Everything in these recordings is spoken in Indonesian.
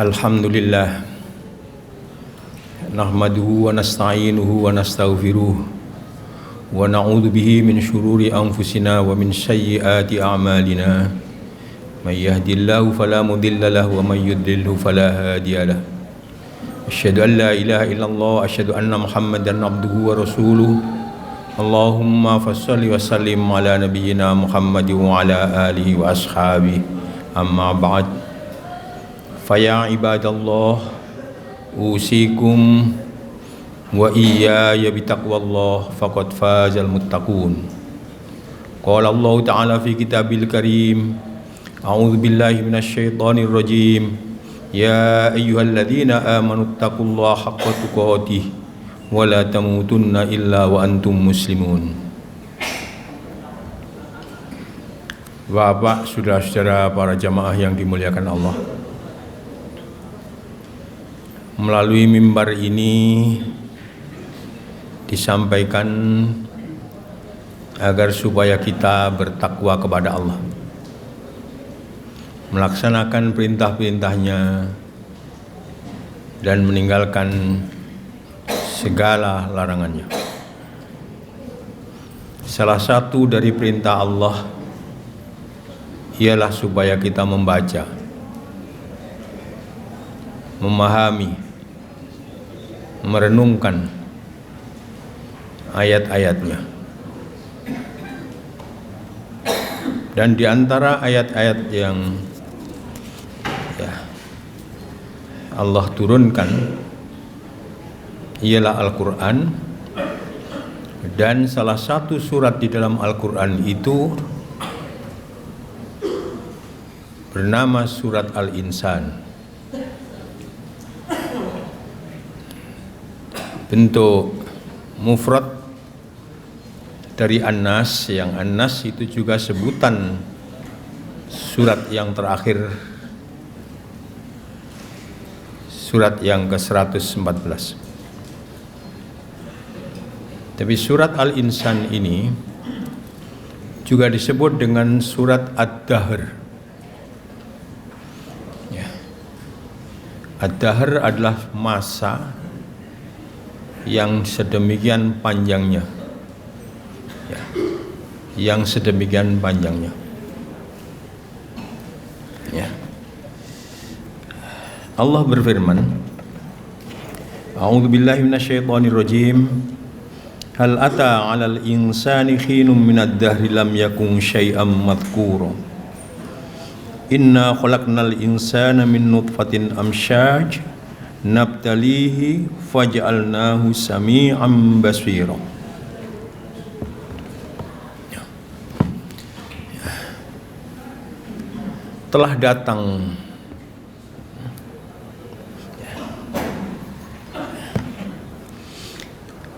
Alhamdulillah nahmaduhu wa nasta'inuhu wa nastaghfiruh wa na'udzu bihi min syururi anfusina wa min sayyiati a'malina may yahdihillahu fala mudilla lahu wa may yudlilhu fala hadiya lahu asyhadu an la ilaha illallah asyhadu anna muhammadan abduhu wa rasuluh Allahumma fassalli wa sallim ala nabiyyina Muhammad wa ala alihi wa ashabihi amma ba'd faya ibadallah usikum wa iyaya bitaqwallah faqad fazal muttaqun. Qala Allah ta'ala fi kitabil karim a'udzu billahi minasyaitonir rajim ya ayyuhalladzina amanu taqullaha haqqa tuqatih wa la tamutunna illa wa antum muslimun. Bapak, saudara-saudara, para jamaah yang dimuliakan Allah, melalui mimbar ini disampaikan agar supaya kita bertakwa kepada Allah, melaksanakan perintah-perintahnya dan meninggalkan segala larangannya. Salah satu dari perintah Allah ialah supaya kita membaca, memahami, merenungkan ayat-ayatnya. Dan di antara ayat-ayat yang Allah turunkan ialah Al-Quran, dan salah satu surat di dalam Al-Quran itu bernama surat Al-Insan. Bentuk mufrad dari An-Nas, yang An-Nas itu juga sebutan surat yang terakhir, surat yang ke-114. Tapi surat Al-Insan ini juga disebut dengan surat Ad-Dahr. Ad-Dahr adalah masa yang sedemikian panjangnya, yang sedemikian panjangnya. Allah berfirman, A'udzu billahi minasyaitonir rajim. Hal ata 'alal insani khinum minad dahri lam yakun syai'am madhkura. Inna khalaqnal insana min nutfatin amsyaj nabtalihi faj'alnahu sami'an basira. Telah datang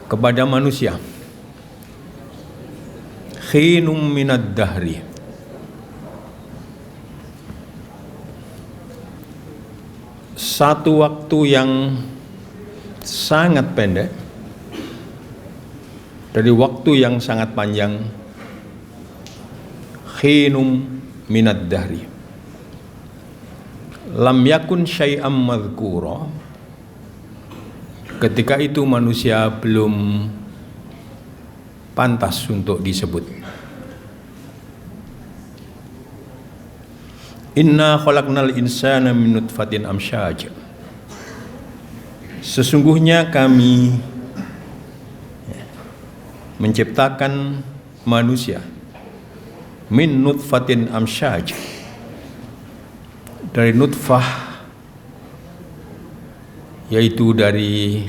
kepada manusia khinum minad dahri, satu waktu yang sangat pendek dari waktu yang sangat panjang. Khinum minad dahri lam yakun syai'am madhkura, ketika itu manusia belum pantas untuk disebut. Inna khalaqnal insana min nutfatin amsyaj, sesungguhnya kami menciptakan manusia min nutfatin amsyaj, dari nutfah, yaitu dari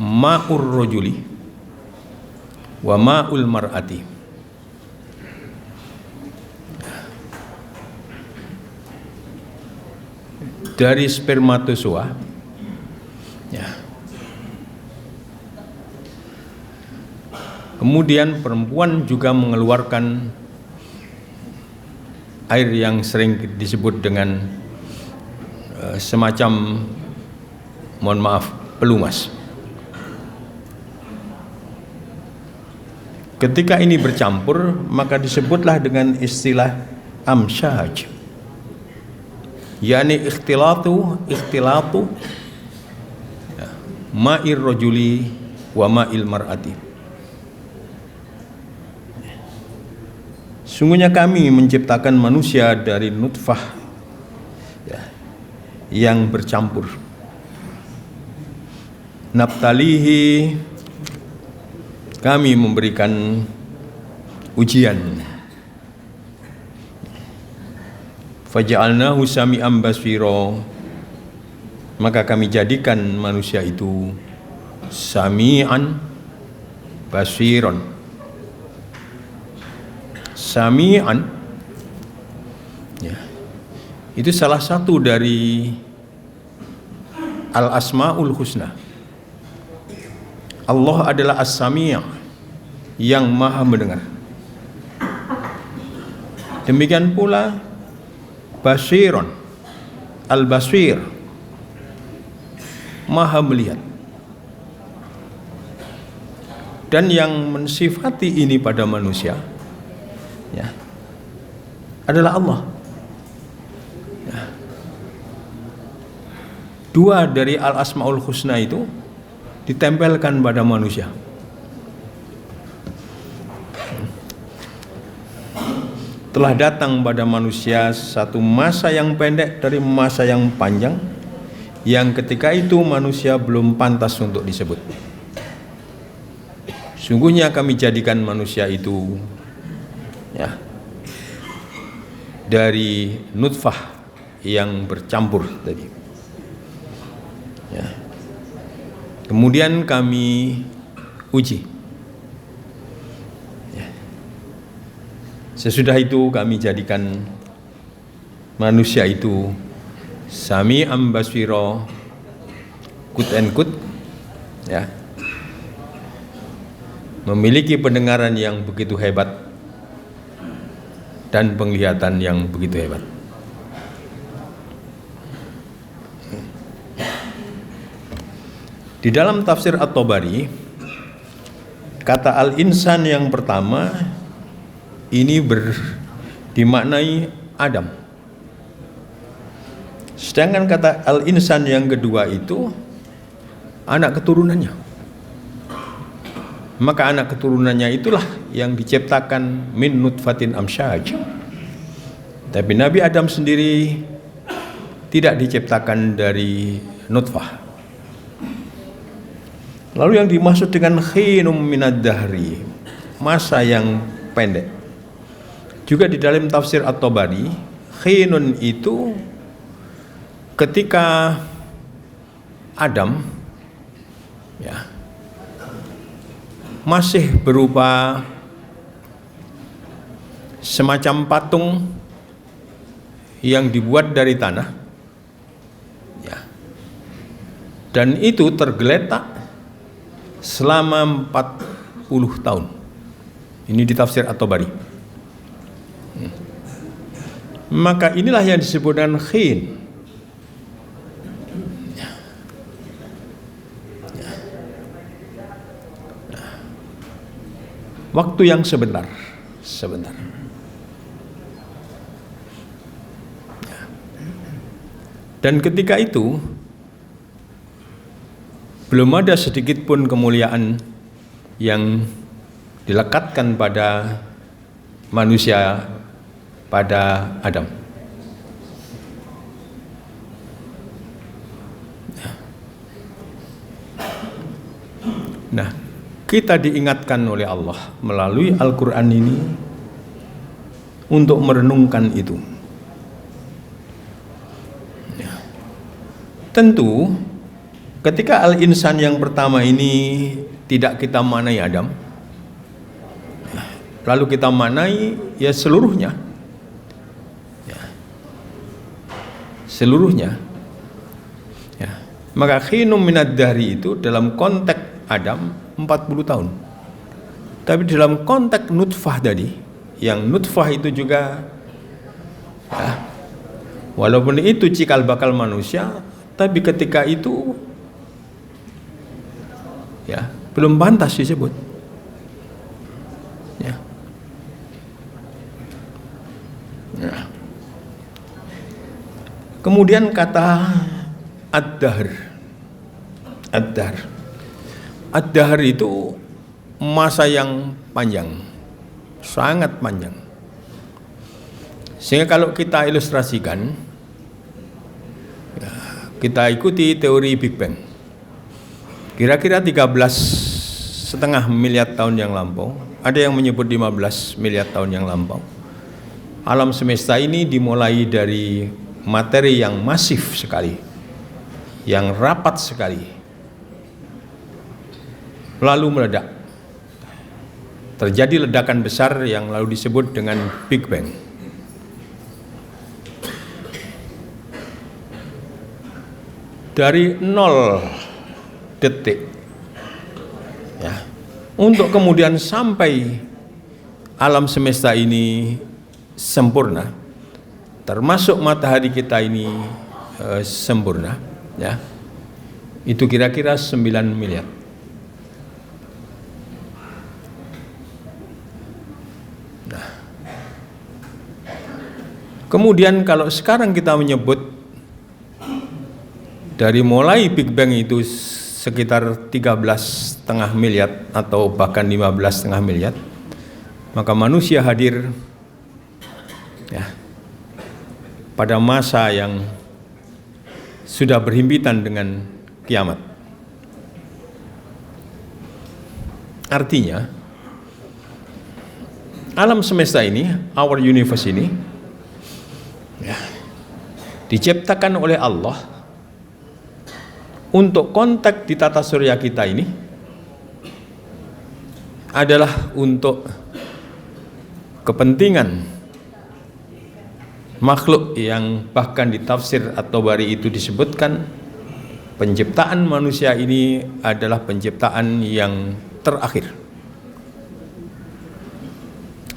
ma'ur rajuli wa ma'ul mar'ati. Dari spermatozoa, kemudian perempuan juga mengeluarkan air yang sering disebut dengan semacam, mohon maaf, pelumas. Ketika ini bercampur, maka disebutlah dengan istilah amsyaj, yani ikhtilatu ya, ma'ir rajuli wa ma'il mar'ati. Sungguhnya kami menciptakan manusia dari nutfah ya, yang bercampur. Nabtalihi, kami memberikan ujian. Faja'alnahu sami'an basira, maka kami jadikan manusia itu sami'an basiron. Sami'an ya, itu salah satu dari al-asma'ul husna. Allah adalah as-sami' yang maha mendengar. Demikian pula basiron, al-basir, maha melihat. Dan yang mensifati ini pada manusia ya, adalah Allah ya. Dua dari al-asma'ul husna itu ditempelkan pada manusia. Telah datang pada manusia satu masa yang pendek dari masa yang panjang, yang ketika itu manusia belum pantas untuk disebut. Sungguhnya kami jadikan manusia itu ya, dari nutfah yang bercampur tadi ya. Kemudian kami uji ya. Sesudah itu kami jadikan manusia itu sami'an basira, kut and kut ya, memiliki pendengaran yang begitu hebat dan penglihatan yang begitu hebat. Di dalam tafsir At-Tabari, kata al-insan yang pertama ini dimaknai Adam. Sedangkan kata al-insan yang kedua itu anak keturunannya. Maka anak keturunannya itulah yang diciptakan min nutfatin amsyaj. Tapi Nabi Adam sendiri tidak diciptakan dari nutfah. Lalu yang dimaksud dengan khinum minad dahri, masa yang pendek. Juga di dalam tafsir At-Tabari, khinun itu ketika Adam ya, masih berupa semacam patung yang dibuat dari tanah ya, dan itu tergeletak selama 40 tahun. Ini di tafsir At-Tabari. Maka inilah yang disebut dengan khin. Waktu yang sebentar. Dan ketika itu belum ada sedikit pun kemuliaan yang dilekatkan pada manusia, pada Adam. Nah, kita diingatkan oleh Allah melalui Al-Quran ini untuk merenungkan itu. Ya. Tentu ketika al-insan yang pertama ini tidak kita maknai Adam, lalu kita maknai ya seluruhnya, ya. Seluruhnya ya. Maka khinum minad dahri itu dalam konteks Adam 40 tahun. Tapi dalam konteks nutfah tadi, yang nutfah itu juga ya, walaupun itu cikal bakal manusia, tapi ketika itu ya belum pantas disebut ya. Ya. Kemudian kata ad-dahr. Ad-dahr itu masa yang panjang, sangat panjang. Sehingga kalau kita ilustrasikan, kita ikuti teori Big Bang. Kira-kira 13,5 miliar tahun yang lampau, ada yang menyebut 15 miliar tahun yang lampau. Alam semesta ini dimulai dari materi yang masif sekali, yang rapat sekali, lalu meledak. Terjadi ledakan besar yang lalu disebut dengan Big Bang. Dari 0 detik ya, untuk kemudian sampai alam semesta ini sempurna, termasuk matahari kita ini sempurna ya, itu kira-kira 9 miliar. Nah, kemudian kalau sekarang kita menyebut dari mulai Big Bang itu sekitar 13,5 miliar atau bahkan 15,5 miliar, maka manusia hadir ya pada masa yang sudah berhimpitan dengan kiamat. Artinya alam semesta ini, our universe ini ya, diciptakan oleh Allah untuk kontak di tata surya kita ini adalah untuk kepentingan makhluk yang bahkan di tafsir At-Tabari itu disebutkan penciptaan manusia ini adalah penciptaan yang terakhir.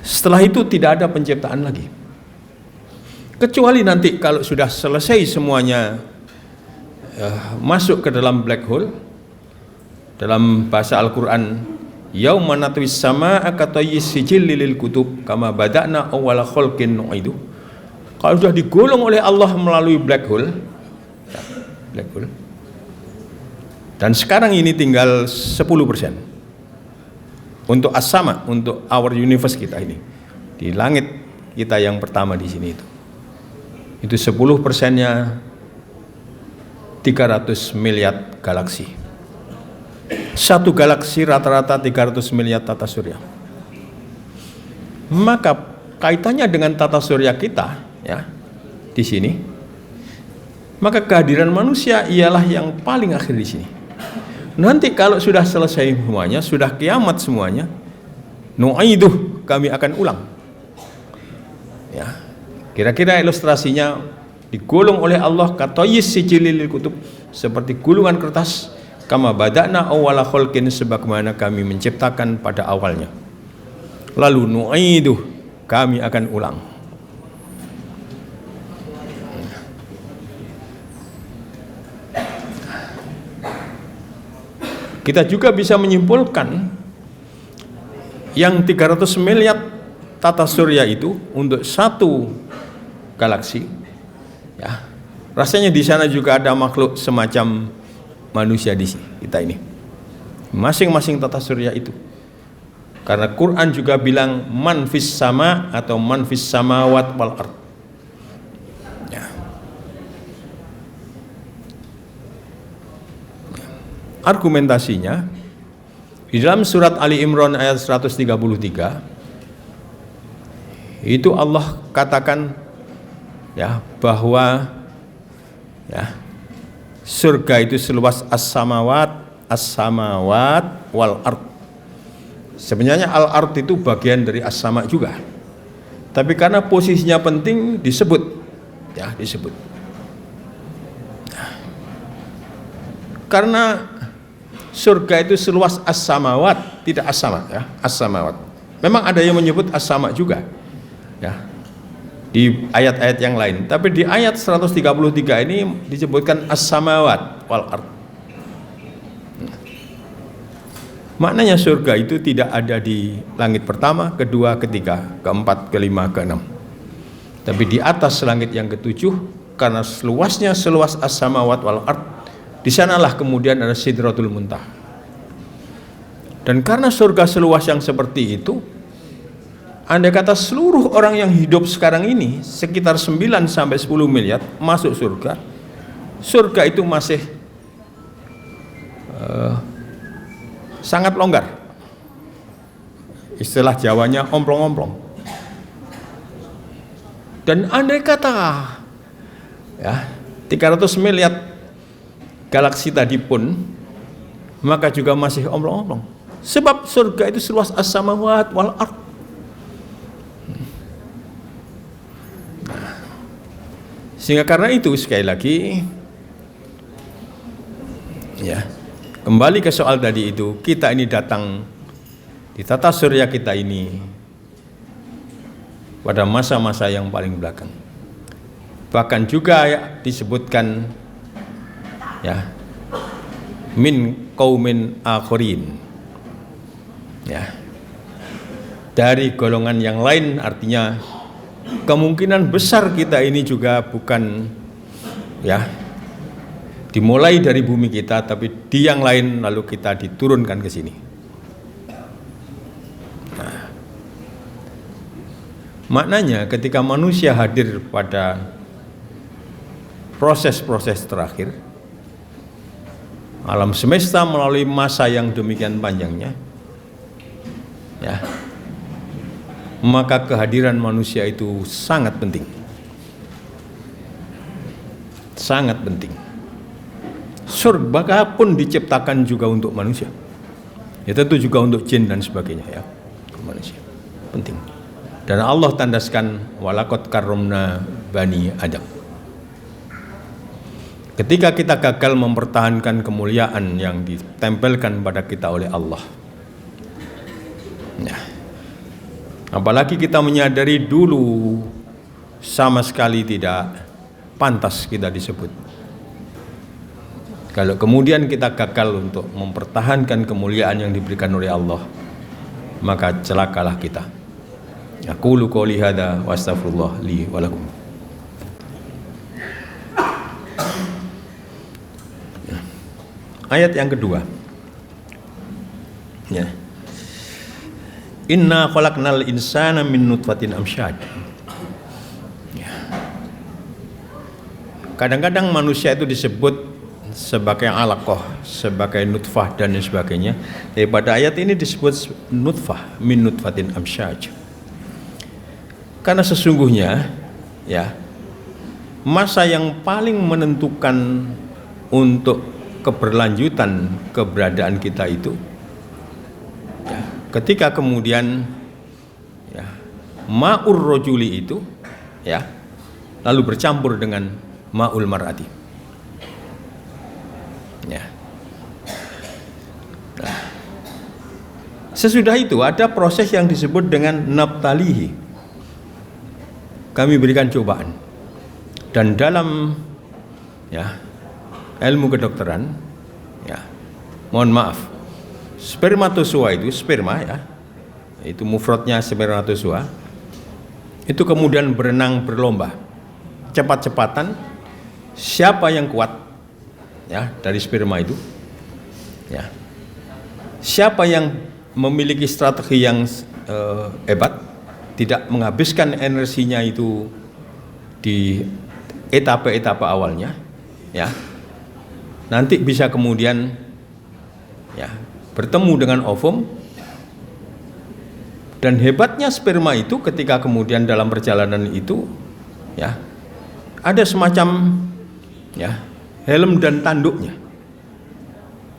Setelah itu tidak ada penciptaan lagi, kecuali nanti kalau sudah selesai semuanya masuk ke dalam black hole. Dalam bahasa Al-Quran, yauma natwis samaa'a katayyis sijilli lil kutub kama bada'na awwala khalqin nu'idu. Kalau sudah digolong oleh Allah melalui black hole, dan sekarang ini tinggal 10% untuk as-sama, untuk our universe kita ini, di langit kita yang pertama di sini itu 10%-nya 300 miliar galaksi. Satu galaksi rata-rata 300 miliar tata surya. Maka kaitannya dengan tata surya kita ya di sini, maka kehadiran manusia ialah yang paling akhir di sini. Nanti kalau sudah selesai semuanya, sudah kiamat semuanya, nu'iduh, kami akan ulang. Ya. Kira-kira ilustrasinya digolong oleh Allah katoyis sijilil kutub, seperti gulungan kertas, kama bada'na awwala khalqin, sebagaimana kami menciptakan pada awalnya, lalu nu'iduh, kami akan ulang. Kita juga bisa menyimpulkan yang 300 miliar tata surya itu untuk satu galaksi ya, rasanya di sana juga ada makhluk semacam manusia di sini kita ini, masing-masing tata surya itu. Karena Quran juga bilang man fis sama atau man fis samawat wal ard ya. Argumentasinya di dalam surat Ali Imran ayat 133 itu Allah katakan ya bahwa ya surga itu seluas as-samawat wal ard. Sebenarnya al-ard itu bagian dari as-sama juga, tapi karena posisinya penting disebut ya, disebut karena surga itu seluas as-samawat, tidak as-sama ya, as-samawat. Memang ada yang menyebut as-sama juga ya di ayat-ayat yang lain, tapi di ayat 133 ini disebutkan as-samawat wal ard. Maknanya surga itu tidak ada di langit pertama, kedua, ketiga, keempat, kelima, keenam, tapi di atas langit yang ketujuh karena seluasnya seluas as-samawat wal ard, di sanalah kemudian ada Sidratul Muntaha. Dan karena surga seluas yang seperti itu, andai kata seluruh orang yang hidup sekarang ini sekitar 9 sampai 10 miliar masuk surga, surga itu masih sangat longgar. Istilah Jawanya omplong-omplong. Dan andai kata ya 300 miliar galaksi tadi pun, maka juga masih omplong-omplong. Sebab surga itu seluas as-samawat wal ard. Sehingga karena itu sekali lagi ya, kembali ke soal tadi itu, kita ini datang di tata surya kita ini pada masa-masa yang paling belakang. Bahkan juga ya, disebutkan ya, min qaumin akhirin, ya, dari golongan yang lain. Artinya kemungkinan besar kita ini juga bukan ya dimulai dari bumi kita, tapi di yang lain lalu kita diturunkan ke sini. Nah, maknanya ketika manusia hadir pada proses-proses terakhir alam semesta melalui masa yang demikian panjangnya, ya, maka kehadiran manusia itu sangat penting. Sangat penting. Surga pun diciptakan juga untuk manusia. Ya tentu juga untuk jin dan sebagainya ya. Manusia. Penting. Dan Allah tandaskan walaqad karramna bani Adam. Ketika kita gagal mempertahankan kemuliaan yang ditempelkan pada kita oleh Allah. Nah, apalagi kita menyadari dulu sama sekali tidak pantas kita disebut. Kalau kemudian kita gagal untuk mempertahankan kemuliaan yang diberikan oleh Allah, maka celakalah kita. Aqulu qouli hadza wa astaghfirullah li wa lakum. Ayat yang kedua. Ya. Inna khalaqnal insana min nutfatin amsyad. Ya. Kadang-kadang manusia itu disebut sebagai alaqah, sebagai nutfah dan sebagainya. Tapi pada ayat ini disebut nutfah min nutfatin amsyad. Karena sesungguhnya ya, masa yang paling menentukan untuk keberlanjutan keberadaan kita itu ya, ketika kemudian ya, ma'ur rojuli itu ya lalu bercampur dengan ma'ul mar'ati ya. Nah, sesudah itu ada proses yang disebut dengan nabtalihi. Kami berikan cobaan. Dan dalam ya ilmu kedokteran ya, mohon maaf, spermatozoa itu sperma ya, itu mufradnya spermatozoa, itu kemudian berenang berlomba cepat-cepatan siapa yang kuat ya dari sperma itu ya, siapa yang memiliki strategi yang hebat, tidak menghabiskan energinya itu di etapa-etapa awalnya ya, nanti bisa kemudian ya bertemu dengan ovum. Dan hebatnya sperma itu ketika kemudian dalam perjalanan itu ya ada semacam ya helm dan tanduknya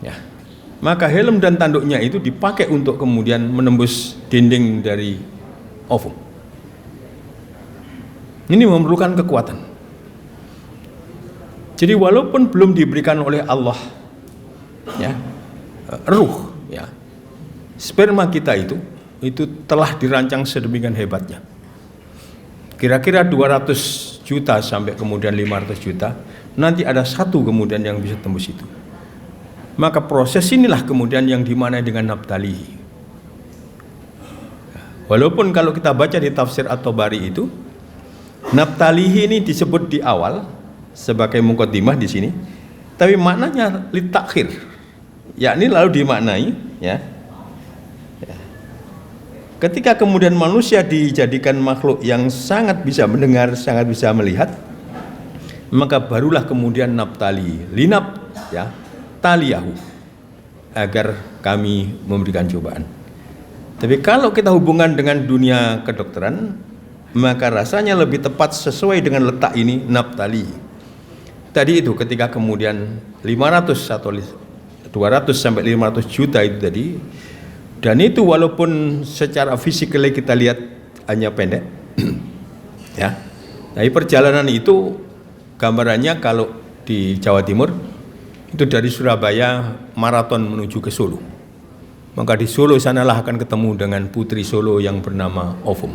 ya, maka helm dan tanduknya itu dipakai untuk kemudian menembus dinding dari ovum. Ini memerlukan kekuatan. Jadi walaupun belum diberikan oleh Allah ya ruh ya, sperma kita itu telah dirancang sedemikian hebatnya. Kira-kira 200 juta sampai kemudian 500 juta, nanti ada satu kemudian yang bisa tembus itu. Maka proses inilah kemudian yang dimaknai dengan nabtalihi. Walaupun kalau kita baca di tafsir At-Tabari itu, nabtalihi ini disebut di awal sebagai muqaddimah di sini, tapi maknanya litakhir, yakni lalu dimaknai ya. Ketika kemudian manusia dijadikan makhluk yang sangat bisa mendengar, sangat bisa melihat, maka barulah kemudian nabtali, linab ya, taliyahu, agar kami memberikan cobaan. Tapi kalau kita hubungan dengan dunia kedokteran, maka rasanya lebih tepat sesuai dengan letak ini nabtali. Tadi itu ketika kemudian 500 atau 200 sampai 500 juta itu tadi, dan itu walaupun secara fisiknya kita lihat hanya pendek ya, tapi perjalanan itu gambarannya kalau di Jawa Timur itu dari Surabaya maraton menuju ke Solo, maka di Solo sanalah akan ketemu dengan putri Solo yang bernama Ovum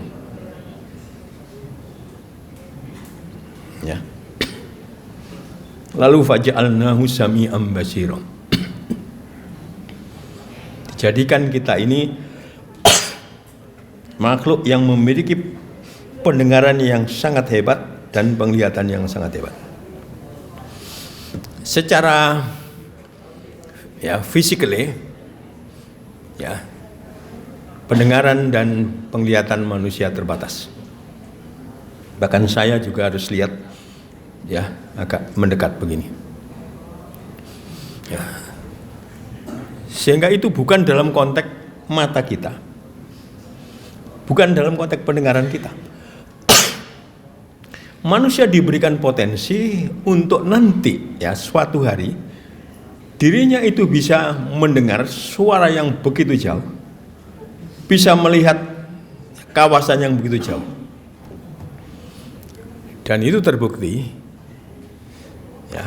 ya. Lalu faja'alnahu sami'an basira, jadikan kita ini makhluk yang memiliki pendengaran yang sangat hebat dan penglihatan yang sangat hebat. Secara ya physically ya, pendengaran dan penglihatan manusia terbatas. Bahkan saya juga harus lihat ya, agak mendekat begini ya. Sehingga itu bukan dalam konteks mata kita, bukan dalam konteks pendengaran kita. Manusia diberikan potensi untuk nanti ya, suatu hari dirinya itu bisa mendengar suara yang begitu jauh, bisa melihat kawasan yang begitu jauh. Dan itu terbukti ya,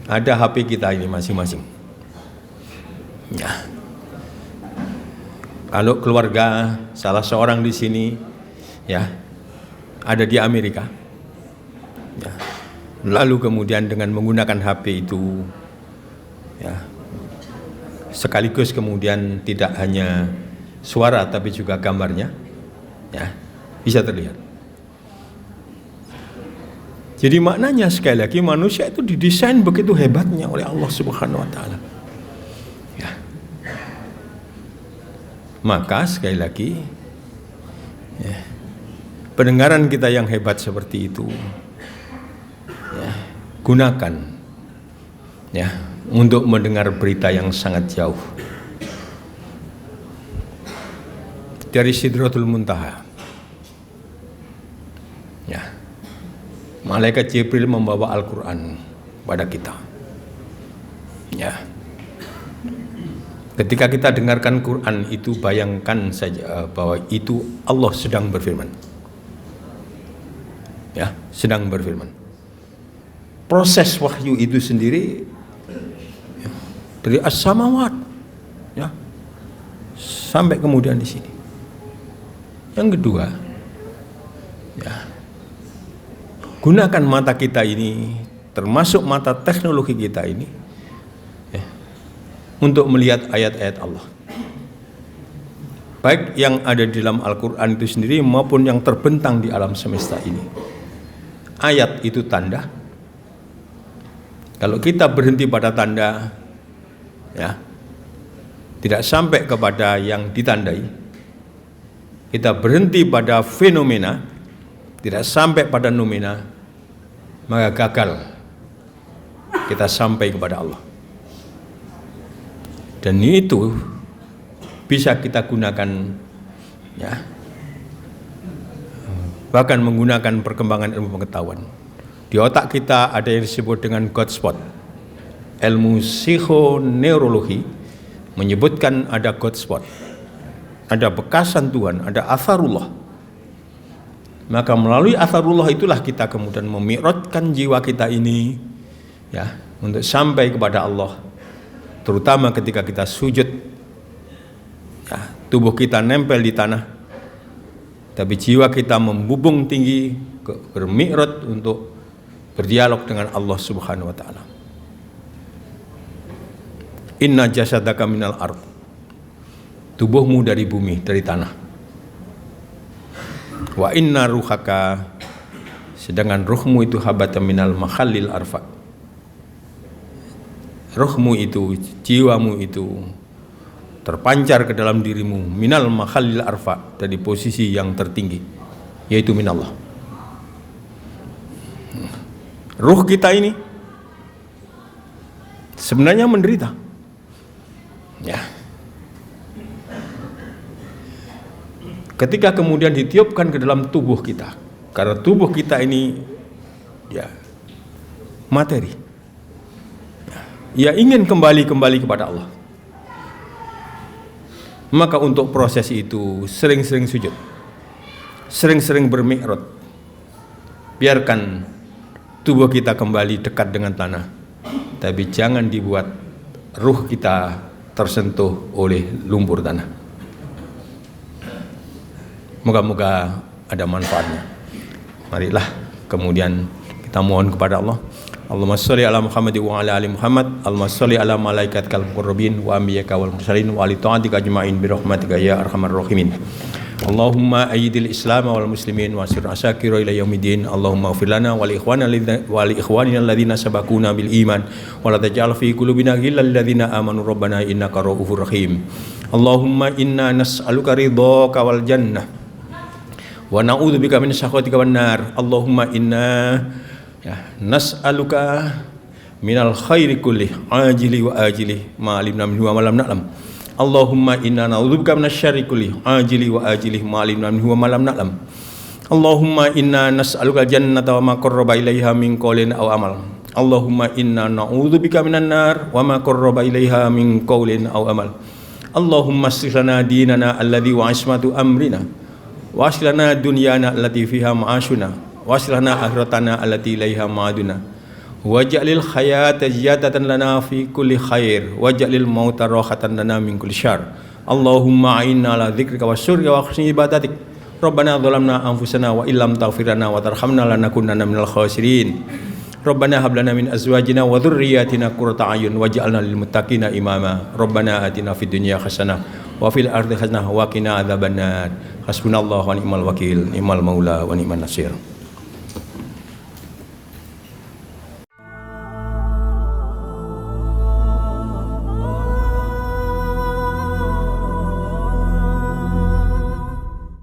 ada HP kita ini masing-masing ya. Kalau keluarga salah seorang di sini ya ada di Amerika ya, lalu kemudian dengan menggunakan HP itu ya, sekaligus kemudian tidak hanya suara tapi juga gambarnya ya, bisa terlihat. Jadi maknanya sekali lagi manusia itu didesain begitu hebatnya oleh Allah Subhanahu wa taala. Ya. Maka sekali lagi ya, pendengaran kita yang hebat seperti itu ya, gunakan ya untuk mendengar berita yang sangat jauh dari Sidratul Muntaha ya. Malaikat Jibril membawa Al-Quran pada kita ya. Ketika kita dengarkan Quran itu, bayangkan saja bahwa itu Allah sedang berfirman ya, sedang berfirman. Proses wahyu itu sendiri ya, dari as-samawat ya sampai kemudian di sini. Yang kedua ya, gunakan mata kita ini, termasuk mata teknologi kita ini ya, untuk melihat ayat-ayat Allah, baik yang ada di dalam Al-Quran itu sendiri maupun yang terbentang di alam semesta ini. Ayat itu tanda. Kalau kita berhenti pada tanda ya, tidak sampai kepada yang ditandai, kita berhenti pada fenomena, tidak sampai pada nomina, maka gagal kita sampai kepada Allah. Dan itu bisa kita gunakan ya, bahkan menggunakan perkembangan ilmu pengetahuan. Di otak kita ada yang disebut dengan God spot. Ilmu psikoneurologi menyebutkan ada God spot, ada bekasan Tuhan, ada atharullah. Maka melalui atharullah itulah kita kemudian memi'rajkan jiwa kita ini ya, untuk sampai kepada Allah. Terutama ketika kita sujud ya, tubuh kita nempel di tanah, tapi jiwa kita membubung tinggi, bermi'raj untuk berdialog dengan Allah Subhanahu wa taala. Inna jasadaka minal ard, tubuhmu dari bumi, dari tanah. Wa inna ruhaka, Sedangkan ruhmu itu habata minal makhallil arfa. Ruhmu itu, jiwamu itu terpancar ke dalam dirimu minal makhallil arfa, dari posisi yang tertinggi, yaitu minallah. Ruh kita ini sebenarnya menderita. Ya. Ketika kemudian ditiupkan ke dalam tubuh kita, karena tubuh kita ini ya materi, ya ingin kembali kepada Allah. Maka untuk proses itu sering-sering sujud, sering-sering bermi'raj. Biarkan tubuh kita kembali dekat dengan tanah, tapi jangan dibuat ruh kita tersentuh oleh lumpur tanah. Moga-moga ada manfaatnya. Marilah kemudian kita mohon kepada Allah. Allahumma sholli ala Muhammad wa ala ali Muhammad. Allahumma sholli ala malaikatikal muqarrabin wa anbiyaka wal mursalin wa ali ta'atika ajma'in bi rahmatika ya arhamar rahimin. Allahumma ayyidil islam wal muslimin wa sir asyakira ila yaumiddin. Allahumma ighfir lana wa li ikhwanina alladhina sabaquna bil iman wa la taj'al fi qulubina ghillal ladzina amanu rabbana innaka ra'ufur rahim. Allahumma inna nas'aluka ridhaka wal jannah wa na'udzubika min sakhatika wan nar. Allahumma inna nas'aluka minal khairi kulli ajili wa ajili ma alimna minhu wa ma lam na'lam. Allahumma inna na'udzubika minasyarri kulli ajili wa ajili ma alimna minhu wa ma lam na'lam. Allahumma inna nas'aluka jannata wa ma qarraba ilaiha min qawlin aw amal. Allahumma inna na'udzubika minan nar wa ma qarraba ilaiha min qawlin aw amal. Allahumma aslih lana dinana alladzi wa ismatu amrina wa aslih lana dunyana allati fiha ma'ashuna wa aslih lana akhiratana allati ilaiha ma'aduna waj'alil hayata ziyadatan lana fi kulli khair waj'alil mauta rahatan lana min kulli syarr. Allahumma a'inna ala dzikrika wa syukrika wa husni ibadatik. Rabbana dhalamna anfusana wa illam taghfir lana wa tarhamna lanakunanna minal khasirin. Rabbana hab lana min azwajina wa dhurriyyatina qurrata a'yun waj'alna lil muttaqina imama. Rabbana atina fid dunya hasanah wa fil ardi hasanah wa qina adzabannar. Hasbunallahu wa ni'mal wakil, ni'mal maula wa ni'man nasir.